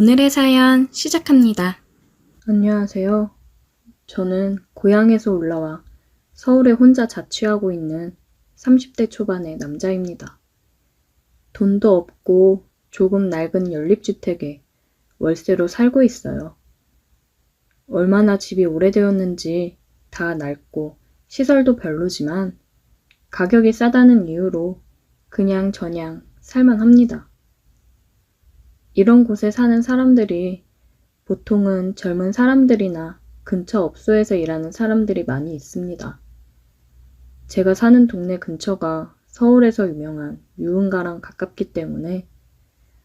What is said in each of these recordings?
오늘의 사연 시작합니다. 안녕하세요. 저는 고향에서 올라와 서울에 혼자 자취하고 있는 30대 초반의 남자입니다. 돈도 없고 조금 낡은 연립주택에 월세로 살고 있어요. 얼마나 집이 오래되었는지 다 낡고 시설도 별로지만 가격이 싸다는 이유로 그냥 저냥 살만합니다. 이런 곳에 사는 사람들이 보통은 젊은 사람들이나 근처 업소에서 일하는 사람들이 많이 있습니다. 제가 사는 동네 근처가 서울에서 유명한 유흥가랑 가깝기 때문에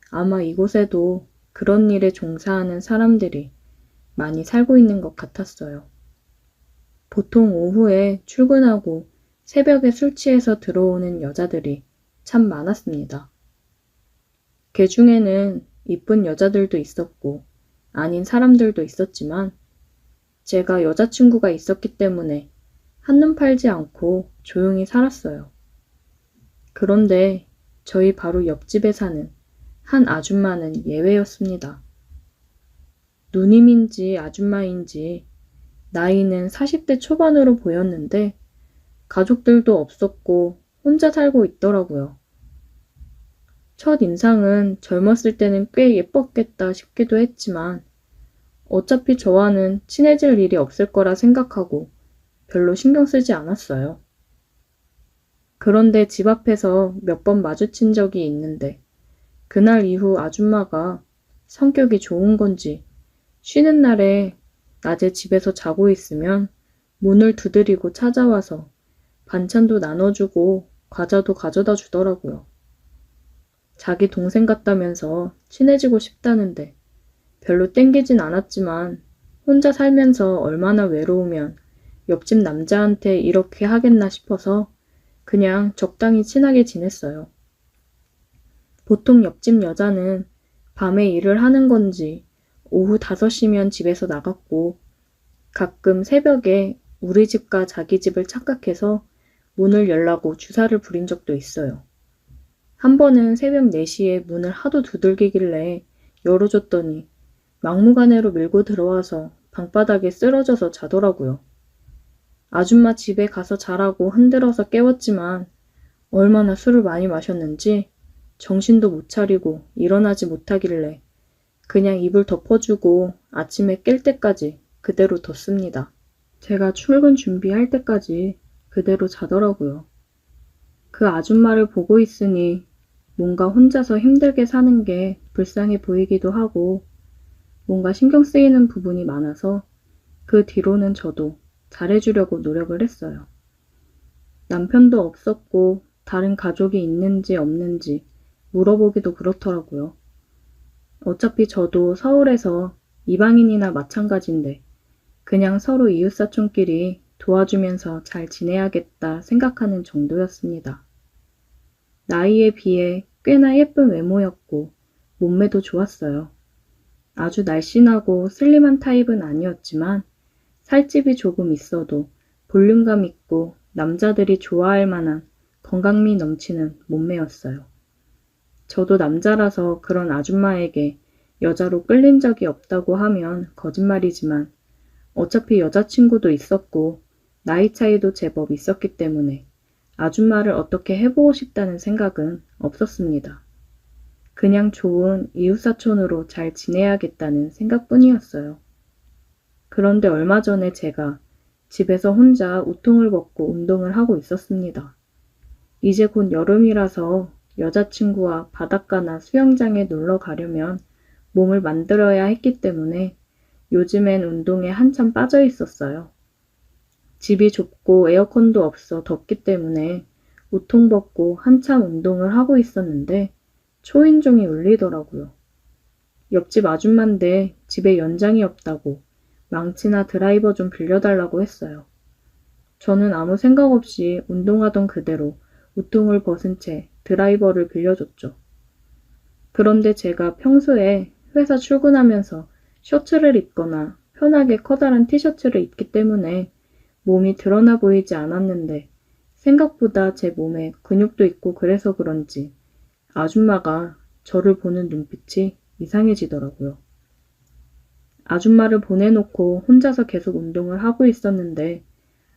아마 이곳에도 그런 일에 종사하는 사람들이 많이 살고 있는 것 같았어요. 보통 오후에 출근하고 새벽에 술 취해서 들어오는 여자들이 참 많았습니다. 그 중에는 이쁜 여자들도 있었고 아닌 사람들도 있었지만 제가 여자친구가 있었기 때문에 한눈 팔지 않고 조용히 살았어요. 그런데 저희 바로 옆집에 사는 한 아줌마는 예외였습니다. 누님인지 아줌마인지 나이는 40대 초반으로 보였는데 가족들도 없었고 혼자 살고 있더라고요. 첫 인상은 젊었을 때는 꽤 예뻤겠다 싶기도 했지만 어차피 저와는 친해질 일이 없을 거라 생각하고 별로 신경 쓰지 않았어요. 그런데 집 앞에서 몇 번 마주친 적이 있는데 그날 이후 아줌마가 성격이 좋은 건지 쉬는 날에 낮에 집에서 자고 있으면 문을 두드리고 찾아와서 반찬도 나눠주고 과자도 가져다 주더라고요. 자기 동생 같다면서 친해지고 싶다는데 별로 땡기진 않았지만 혼자 살면서 얼마나 외로우면 옆집 남자한테 이렇게 하겠나 싶어서 그냥 적당히 친하게 지냈어요. 보통 옆집 여자는 밤에 일을 하는 건지 오후 5시면 집에서 나갔고 가끔 새벽에 우리 집과 자기 집을 착각해서 문을 열라고 주사를 부린 적도 있어요. 한 번은 새벽 4시에 문을 하도 두들기길래 열어줬더니 막무가내로 밀고 들어와서 방바닥에 쓰러져서 자더라고요. 아줌마 집에 가서 자라고 흔들어서 깨웠지만 얼마나 술을 많이 마셨는지 정신도 못 차리고 일어나지 못하길래 그냥 이불 덮어주고 아침에 깰 때까지 그대로 뒀습니다. 제가 출근 준비할 때까지 그대로 자더라고요. 그 아줌마를 보고 있으니 뭔가 혼자서 힘들게 사는 게 불쌍해 보이기도 하고 뭔가 신경 쓰이는 부분이 많아서 그 뒤로는 저도 잘해주려고 노력을 했어요. 남편도 없었고 다른 가족이 있는지 없는지 물어보기도 그렇더라고요. 어차피 저도 서울에서 이방인이나 마찬가지인데 그냥 서로 이웃사촌끼리 도와주면서 잘 지내야겠다 생각하는 정도였습니다. 나이에 비해 꽤나 예쁜 외모였고 몸매도 좋았어요. 아주 날씬하고 슬림한 타입은 아니었지만 살집이 조금 있어도 볼륨감 있고 남자들이 좋아할 만한 건강미 넘치는 몸매였어요. 저도 남자라서 그런 아줌마에게 여자로 끌린 적이 없다고 하면 거짓말이지만 어차피 여자친구도 있었고 나이 차이도 제법 있었기 때문에 아줌마를 어떻게 해보고 싶다는 생각은 없었습니다. 그냥 좋은 이웃사촌으로 잘 지내야겠다는 생각뿐이었어요. 그런데 얼마 전에 제가 집에서 혼자 우통을 벗고 운동을 하고 있었습니다. 이제 곧 여름이라서 여자친구와 바닷가나 수영장에 놀러 가려면 몸을 만들어야 했기 때문에 요즘엔 운동에 한참 빠져 있었어요. 집이 좁고 에어컨도 없어 덥기 때문에 우통 벗고 한참 운동을 하고 있었는데 초인종이 울리더라고요. 옆집 아줌마인데 집에 연장이 없다고 망치나 드라이버 좀 빌려달라고 했어요. 저는 아무 생각 없이 운동하던 그대로 우통을 벗은 채 드라이버를 빌려줬죠. 그런데 제가 평소에 회사 출근하면서 셔츠를 입거나 편하게 커다란 티셔츠를 입기 때문에 몸이 드러나 보이지 않았는데 생각보다 제 몸에 근육도 있고 그래서 그런지 아줌마가 저를 보는 눈빛이 이상해지더라고요. 아줌마를 보내놓고 혼자서 계속 운동을 하고 있었는데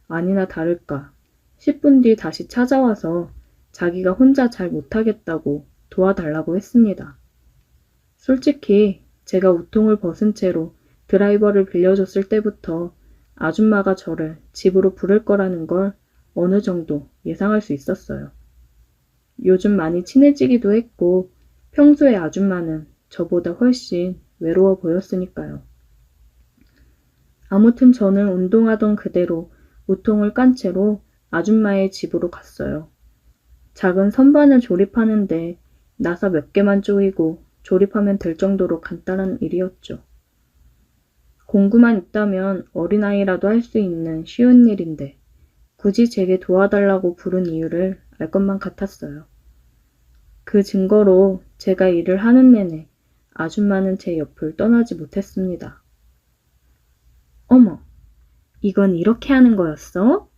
아니나 다를까 10분 뒤 다시 찾아와서 자기가 혼자 잘 못하겠다고 도와달라고 했습니다. 솔직히 제가 우통을 벗은 채로 드라이버를 빌려줬을 때부터 아줌마가 저를 집으로 부를 거라는 걸 어느 정도 예상할 수 있었어요. 요즘 많이 친해지기도 했고 평소에 아줌마는 저보다 훨씬 외로워 보였으니까요. 아무튼 저는 운동하던 그대로 우통을 깐 채로 아줌마의 집으로 갔어요. 작은 선반을 조립하는데 나사 몇 개만 조이고 조립하면 될 정도로 간단한 일이었죠. 공구만 있다면 어린아이라도 할 수 있는 쉬운 일인데 굳이 제게 도와달라고 부른 이유를 알 것만 같았어요. 그 증거로 제가 일을 하는 내내 아줌마는 제 옆을 떠나지 못했습니다. 어머, 이건 이렇게 하는 거였어?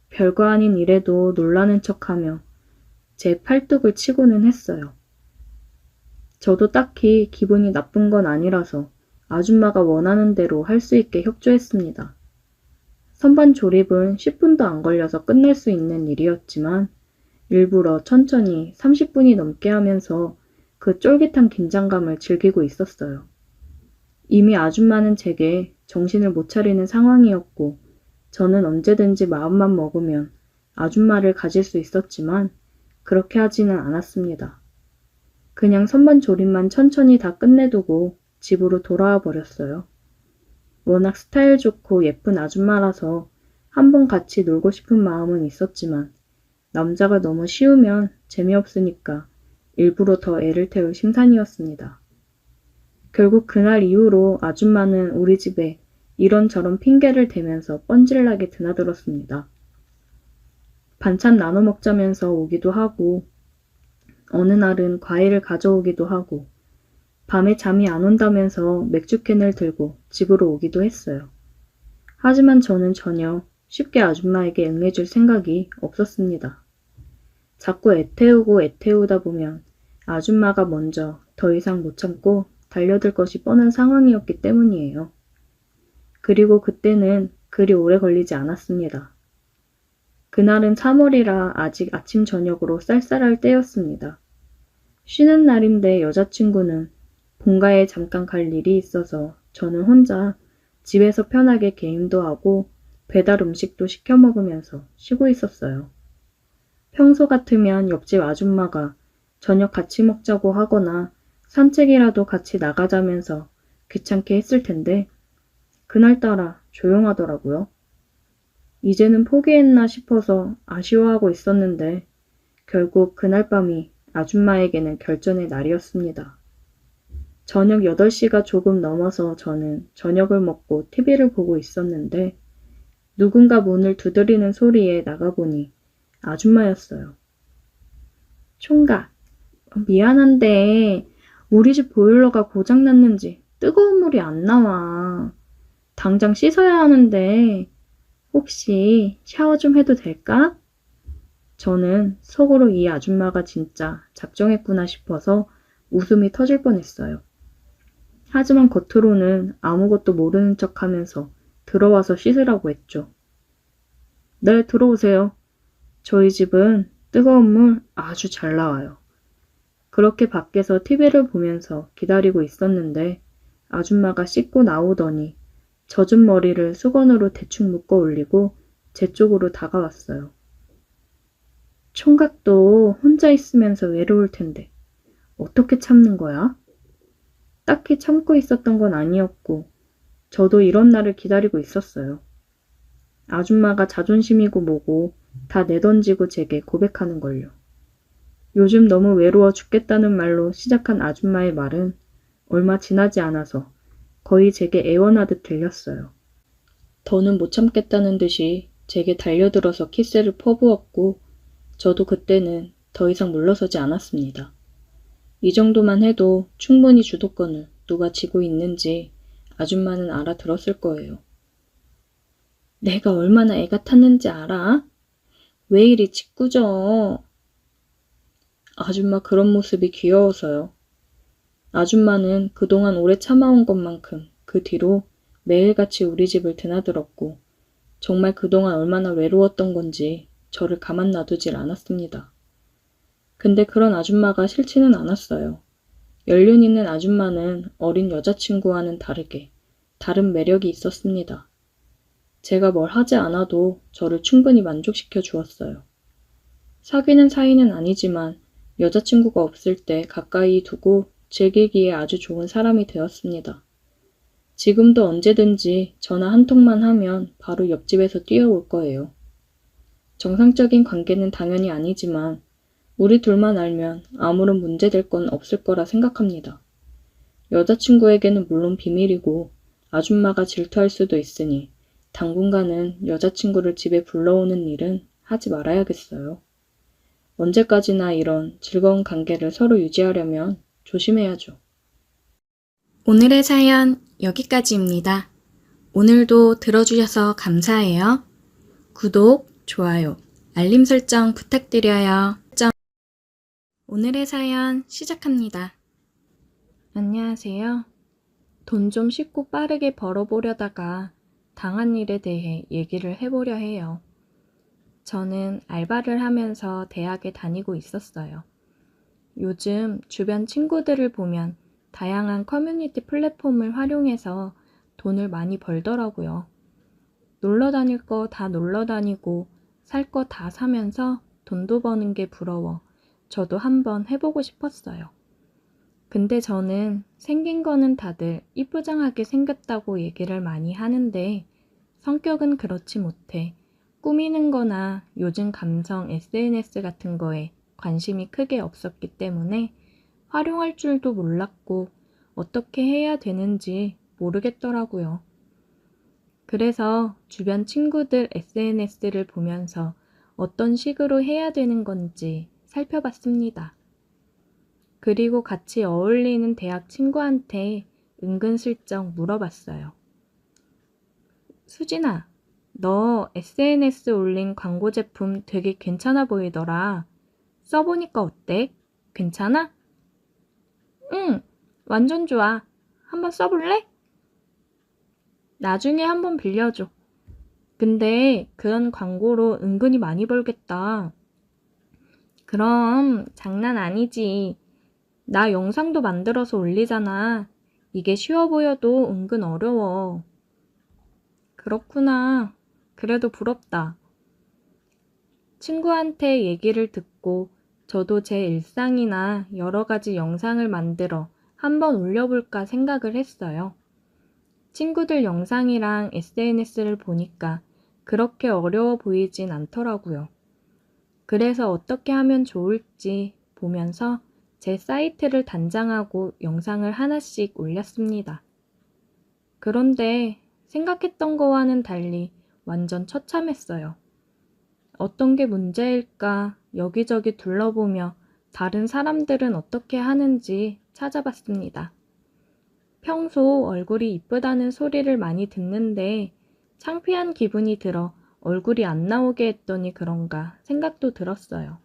별거 아닌 일에도 놀라는 척하며 제 팔뚝을 치고는 했어요. 저도 딱히 기분이 나쁜 건 아니라서 아줌마가 원하는 대로 할 수 있게 협조했습니다. 선반 조립은 10분도 안 걸려서 끝낼 수 있는 일이었지만 일부러 천천히 30분이 넘게 하면서 그 쫄깃한 긴장감을 즐기고 있었어요. 이미 아줌마는 제게 정신을 못 차리는 상황이었고 저는 언제든지 마음만 먹으면 아줌마를 가질 수 있었지만 그렇게 하지는 않았습니다. 그냥 선반 조립만 천천히 다 끝내두고 집으로 돌아와 버렸어요. 워낙 스타일 좋고 예쁜 아줌마라서 한번 같이 놀고 싶은 마음은 있었지만 남자가 너무 쉬우면 재미없으니까 일부러 더 애를 태울 심산이었습니다. 결국 그날 이후로 아줌마는 우리 집에 이런저런 핑계를 대면서 뻔질나게 드나들었습니다. 반찬 나눠 먹자면서 오기도 하고 어느 날은 과일을 가져오기도 하고 밤에 잠이 안 온다면서 맥주캔을 들고 집으로 오기도 했어요. 하지만 저는 전혀 쉽게 아줌마에게 응해줄 생각이 없었습니다. 자꾸 애태우다 보면 아줌마가 먼저 더 이상 못 참고 달려들 것이 뻔한 상황이었기 때문이에요. 그리고 그때는 그리 오래 걸리지 않았습니다. 그날은 3월이라 아직 아침 저녁으로 쌀쌀할 때였습니다. 쉬는 날인데 여자친구는 본가에 잠깐 갈 일이 있어서 저는 혼자 집에서 편하게 게임도 하고 배달 음식도 시켜 먹으면서 쉬고 있었어요. 평소 같으면 옆집 아줌마가 저녁 같이 먹자고 하거나 산책이라도 같이 나가자면서 귀찮게 했을 텐데 그날따라 조용하더라고요. 이제는 포기했나 싶어서 아쉬워하고 있었는데 결국 그날 밤이 아줌마에게는 결전의 날이었습니다. 저녁 8시가 조금 넘어서 저는 저녁을 먹고 TV를 보고 있었는데 누군가 문을 두드리는 소리에 나가보니 아줌마였어요. 총각, 미안한데 우리 집 보일러가 고장났는지 뜨거운 물이 안 나와. 당장 씻어야 하는데 혹시 샤워 좀 해도 될까? 저는 속으로 이 아줌마가 진짜 작정했구나 싶어서 웃음이 터질 뻔했어요. 하지만 겉으로는 아무것도 모르는 척하면서 들어와서 씻으라고 했죠. 네, 들어오세요. 저희 집은 뜨거운 물 아주 잘 나와요. 그렇게 밖에서 TV를 보면서 기다리고 있었는데 아줌마가 씻고 나오더니 젖은 머리를 수건으로 대충 묶어 올리고 제 쪽으로 다가왔어요. 총각도 혼자 있으면서 외로울 텐데 어떻게 참는 거야? 딱히 참고 있었던 건 아니었고 저도 이런 날을 기다리고 있었어요. 아줌마가 자존심이고 뭐고 다 내던지고 제게 고백하는 걸요. 요즘 너무 외로워 죽겠다는 말로 시작한 아줌마의 말은 얼마 지나지 않아서 거의 제게 애원하듯 들렸어요. 더는 못 참겠다는 듯이 제게 달려들어서 키스를 퍼부었고 저도 그때는 더 이상 물러서지 않았습니다. 이 정도만 해도 충분히 주도권을 누가 쥐고 있는지 아줌마는 알아들었을 거예요. 내가 얼마나 애가 탔는지 알아? 왜 이리 짓궂어? 아줌마 그런 모습이 귀여워서요. 아줌마는 그동안 오래 참아온 것만큼 그 뒤로 매일같이 우리 집을 드나들었고 정말 그동안 얼마나 외로웠던 건지 저를 가만 놔두질 않았습니다. 근데 그런 아줌마가 싫지는 않았어요. 연륜 있는 아줌마는 어린 여자친구와는 다르게 다른 매력이 있었습니다. 제가 뭘 하지 않아도 저를 충분히 만족시켜 주었어요. 사귀는 사이는 아니지만 여자친구가 없을 때 가까이 두고 즐기기에 아주 좋은 사람이 되었습니다. 지금도 언제든지 전화 한 통만 하면 바로 옆집에서 뛰어올 거예요. 정상적인 관계는 당연히 아니지만 우리 둘만 알면 아무런 문제될 건 없을 거라 생각합니다. 여자친구에게는 물론 비밀이고 아줌마가 질투할 수도 있으니 당분간은 여자친구를 집에 불러오는 일은 하지 말아야겠어요. 언제까지나 이런 즐거운 관계를 서로 유지하려면 조심해야죠. 오늘의 사연 여기까지입니다. 오늘도 들어주셔서 감사해요. 구독, 좋아요, 알림 설정 부탁드려요. 오늘의 사연 시작합니다. 안녕하세요. 돈 좀 쉽고 빠르게 벌어보려다가 당한 일에 대해 얘기를 해보려 해요. 저는 알바를 하면서 대학에 다니고 있었어요. 요즘 주변 친구들을 보면 다양한 커뮤니티 플랫폼을 활용해서 돈을 많이 벌더라고요. 놀러 다닐 거 다 놀러 다니고 살 거 다 사면서 돈도 버는 게 부러워 저도 한번 해보고 싶었어요. 근데 저는 생긴 거는 다들 이쁘장하게 생겼다고 얘기를 많이 하는데 성격은 그렇지 못해 꾸미는 거나 요즘 감성 SNS 같은 거에 관심이 크게 없었기 때문에 활용할 줄도 몰랐고 어떻게 해야 되는지 모르겠더라고요. 그래서 주변 친구들 SNS를 보면서 어떤 식으로 해야 되는 건지 살펴봤습니다. 그리고 같이 어울리는 대학 친구한테 은근슬쩍 물어봤어요. 수진아, 너 SNS 올린 광고 제품 되게 괜찮아 보이더라. 써보니까 어때? 괜찮아? 응, 완전 좋아. 한번 써볼래? 나중에 한번 빌려줘. 근데 그런 광고로 은근히 많이 벌겠다. 그럼 장난 아니지. 나 영상도 만들어서 올리잖아. 이게 쉬워 보여도 은근 어려워. 그렇구나. 그래도 부럽다. 친구한테 얘기를 듣고 저도 제 일상이나 여러 가지 영상을 만들어 한번 올려볼까 생각을 했어요. 친구들 영상이랑 SNS를 보니까 그렇게 어려워 보이진 않더라고요. 그래서 어떻게 하면 좋을지 보면서 제 사이트를 단장하고 영상을 하나씩 올렸습니다. 그런데 생각했던 거와는 달리 완전 처참했어요. 어떤 게 문제일까 여기저기 둘러보며 다른 사람들은 어떻게 하는지 찾아봤습니다. 평소 얼굴이 이쁘다는 소리를 많이 듣는데 창피한 기분이 들어 얼굴이 안 나오게 했더니 그런가 생각도 들었어요.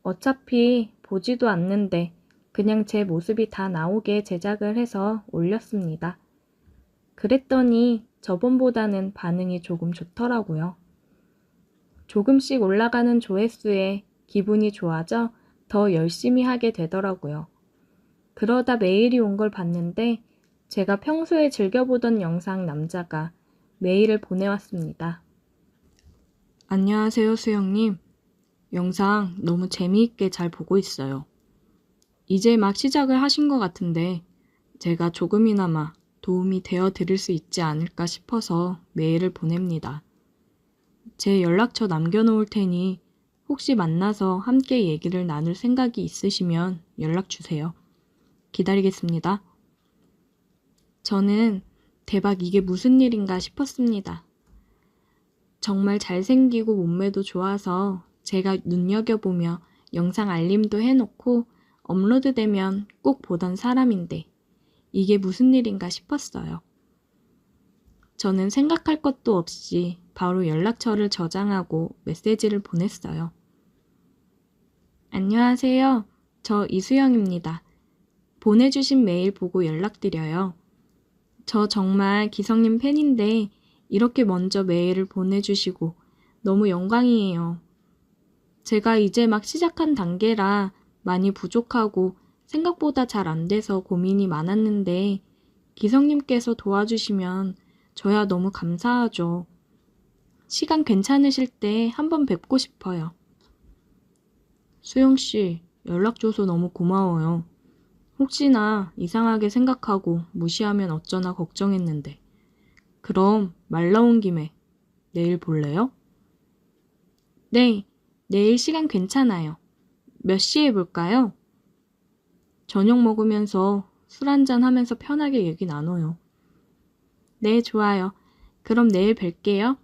어차피 보지도 않는데 그냥 제 모습이 다 나오게 제작을 해서 올렸습니다. 그랬더니 저번보다는 반응이 조금 좋더라고요. 조금씩 올라가는 조회수에 기분이 좋아져 더 열심히 하게 되더라고요. 그러다 메일이 온 걸 봤는데 제가 평소에 즐겨보던 영상 남자가 메일을 보내왔습니다. 안녕하세요, 수영님. 영상 너무 재미있게 잘 보고 있어요. 이제 막 시작을 하신 것 같은데 제가 조금이나마 도움이 되어 드릴 수 있지 않을까 싶어서 메일을 보냅니다. 제 연락처 남겨놓을 테니 혹시 만나서 함께 얘기를 나눌 생각이 있으시면 연락 주세요. 기다리겠습니다. 저는 대박 이게 무슨 일인가 싶었습니다. 정말 잘생기고 몸매도 좋아서 제가 눈여겨보며 영상 알림도 해놓고 업로드되면 꼭 보던 사람인데 이게 무슨 일인가 싶었어요. 저는 생각할 것도 없이 바로 연락처를 저장하고 메시지를 보냈어요. 안녕하세요. 저 이수영입니다. 보내주신 메일 보고 연락드려요. 저 정말 기성님 팬인데 이렇게 먼저 메일을 보내주시고 너무 영광이에요. 제가 이제 막 시작한 단계라 많이 부족하고 생각보다 잘 안 돼서 고민이 많았는데 기성님께서 도와주시면 저야 너무 감사하죠. 시간 괜찮으실 때 한번 뵙고 싶어요. 수영 씨, 연락 줘서 너무 고마워요. 혹시나 이상하게 생각하고 무시하면 어쩌나 걱정했는데. 그럼 말 나온 김에 내일 볼래요? 네, 내일 시간 괜찮아요. 몇 시에 볼까요? 저녁 먹으면서 술 한잔 하면서 편하게 얘기 나눠요. 네, 좋아요. 그럼 내일 뵐게요.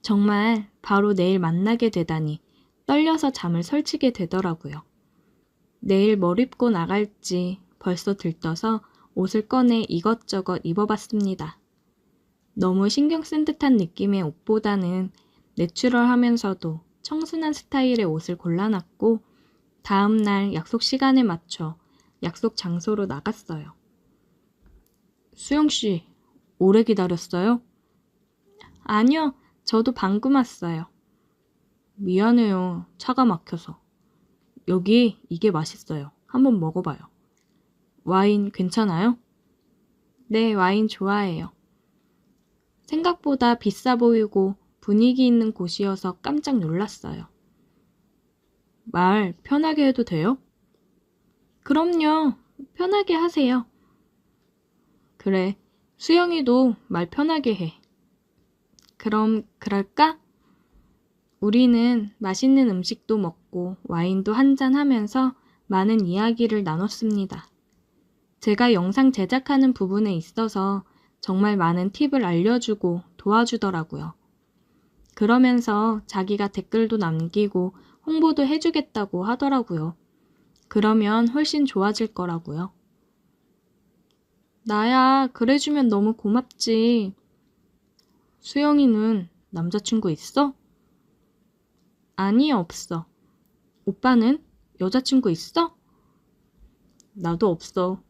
정말 바로 내일 만나게 되다니 떨려서 잠을 설치게 되더라고요. 내일 뭘 입고 나갈지 벌써 들떠서 옷을 꺼내 이것저것 입어봤습니다. 너무 신경 쓴 듯한 느낌의 옷보다는 내추럴하면서도 청순한 스타일의 옷을 골라놨고 다음날 약속 시간에 맞춰 약속 장소로 나갔어요. 수영씨, 오래 기다렸어요? 아니요, 저도 방금 왔어요. 미안해요, 차가 막혀서. 여기 이게 맛있어요. 한번 먹어봐요. 와인 괜찮아요? 네, 와인 좋아해요. 생각보다 비싸 보이고 분위기 있는 곳이어서 깜짝 놀랐어요. 말 편하게 해도 돼요? 그럼요. 편하게 하세요. 그래. 수영이도 말 편하게 해. 그럼 그럴까? 우리는 맛있는 음식도 먹고 와인도 한잔하면서 많은 이야기를 나눴습니다. 제가 영상 제작하는 부분에 있어서 정말 많은 팁을 알려주고 도와주더라고요. 그러면서 자기가 댓글도 남기고 홍보도 해주겠다고 하더라고요. 그러면 훨씬 좋아질 거라고요. 나야, 그래주면 너무 고맙지. 수영이는 남자친구 있어? 아니, 없어. 오빠는 여자친구 있어? 나도 없어.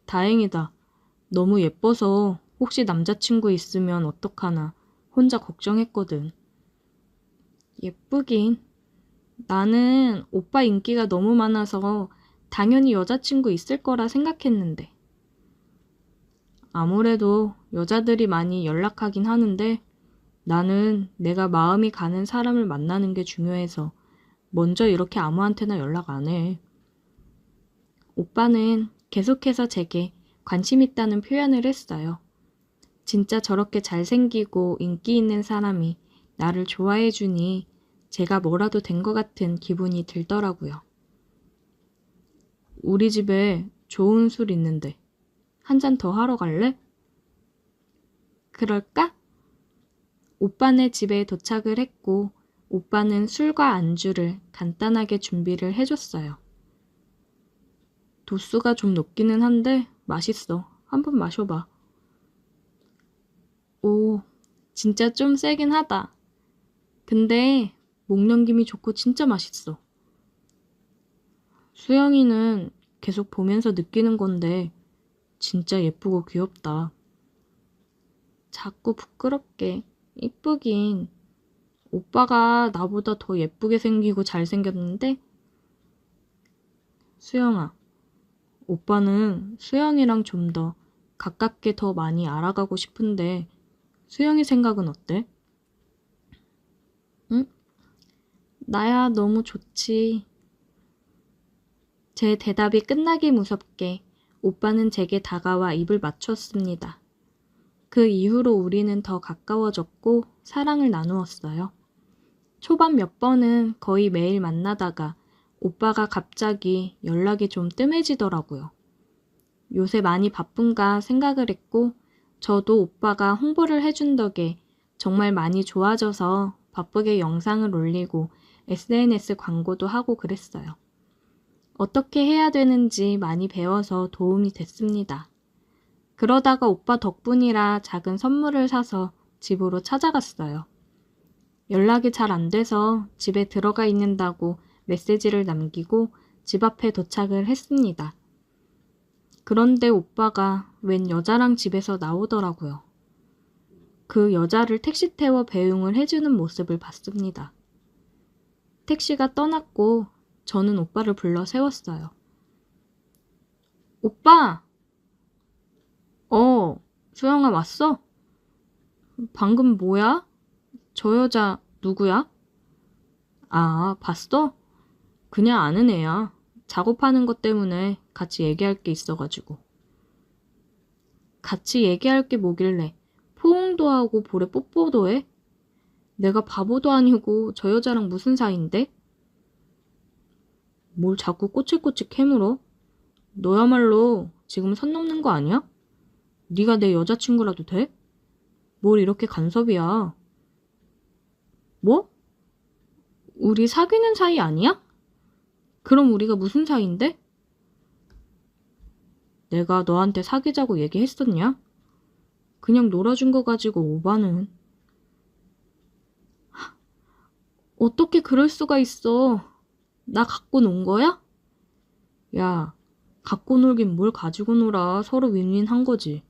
다행이다. 너무 예뻐서 혹시 남자친구 있으면 어떡하나 혼자 걱정했거든. 예쁘긴. 나는 오빠 인기가 너무 많아서 당연히 여자친구 있을 거라 생각했는데. 아무래도 여자들이 많이 연락하긴 하는데 나는 내가 마음이 가는 사람을 만나는 게 중요해서 먼저 이렇게 아무한테나 연락 안 해. 오빠는 계속해서 제게 관심 있다는 표현을 했어요. 진짜 저렇게 잘생기고 인기 있는 사람이 나를 좋아해 주니 제가 뭐라도 된 것 같은 기분이 들더라고요. 우리 집에 좋은 술 있는데 한 잔 더 하러 갈래? 그럴까? 오빠네 집에 도착을 했고 오빠는 술과 안주를 간단하게 준비를 해줬어요. 도수가 좀 높기는 한데 맛있어. 한번 마셔봐. 오, 진짜 좀 세긴 하다. 근데 목 넘김이 좋고 진짜 맛있어. 수영이는 계속 보면서 느끼는 건데 진짜 예쁘고 귀엽다. 자꾸 부끄럽게. 이쁘긴. 오빠가 나보다 더 예쁘게 생기고 잘생겼는데? 수영아, 오빠는 수영이랑 좀 더 가깝게 더 많이 알아가고 싶은데 수영이 생각은 어때? 응? 나야 너무 좋지. 제 대답이 끝나기 무섭게 오빠는 제게 다가와 입을 맞췄습니다. 그 이후로 우리는 더 가까워졌고 사랑을 나누었어요. 초반 몇 번은 거의 매일 만나다가 오빠가 갑자기 연락이 좀 뜸해지더라고요. 요새 많이 바쁜가 생각을 했고 저도 오빠가 홍보를 해준 덕에 정말 많이 좋아져서 바쁘게 영상을 올리고 SNS 광고도 하고 그랬어요. 어떻게 해야 되는지 많이 배워서 도움이 됐습니다. 그러다가 오빠 덕분이라 작은 선물을 사서 집으로 찾아갔어요. 연락이 잘 안 돼서 집에 들어가 있는다고 메시지를 남기고 집 앞에 도착을 했습니다. 그런데 오빠가 웬 여자랑 집에서 나오더라고요. 그 여자를 택시 태워 배웅을 해주는 모습을 봤습니다. 택시가 떠났고 저는 오빠를 불러 세웠어요. 오빠! 수영아 왔어? 방금 뭐야? 저 여자 누구야? 아, 봤어? 그냥 아는 애야. 작업하는 것 때문에 같이 얘기할 게 있어가지고. 같이 얘기할 게 뭐길래 포옹도 하고 볼에 뽀뽀도 해? 내가 바보도 아니고 저 여자랑 무슨 사이인데? 뭘 자꾸 꼬치꼬치 캐물어? 너야말로 지금 선 넘는 거 아니야? 네가 내 여자친구라도 돼? 뭘 이렇게 간섭이야? 뭐? 우리 사귀는 사이 아니야? 그럼 우리가 무슨 사이인데? 내가 너한테 사귀자고 얘기했었냐? 그냥 놀아준 거 가지고 오바는. 어떻게 그럴 수가 있어? 나 갖고 논 거야? 야, 갖고 놀긴 뭘 가지고 놀아. 서로 윈윈한 거지.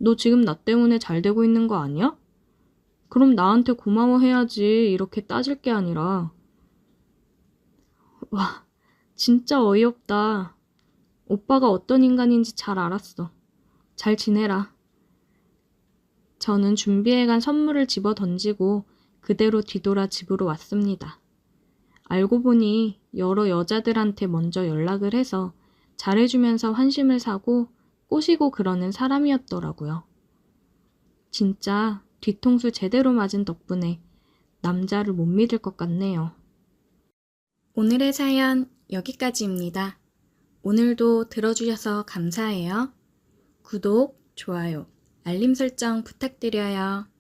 너 지금 나 때문에 잘 되고 있는 거 아니야? 그럼 나한테 고마워해야지. 이렇게 따질 게 아니라. 와, 진짜 어이없다. 오빠가 어떤 인간인지 잘 알았어. 잘 지내라. 저는 준비해간 선물을 집어 던지고 그대로 뒤돌아 집으로 왔습니다. 알고 보니 여러 여자들한테 먼저 연락을 해서 잘해주면서 환심을 사고 꼬시고 그러는 사람이었더라고요. 진짜 뒤통수 제대로 맞은 덕분에 남자를 못 믿을 것 같네요. 오늘의 사연 여기까지입니다. 오늘도 들어주셔서 감사해요. 구독, 좋아요, 알림 설정 부탁드려요.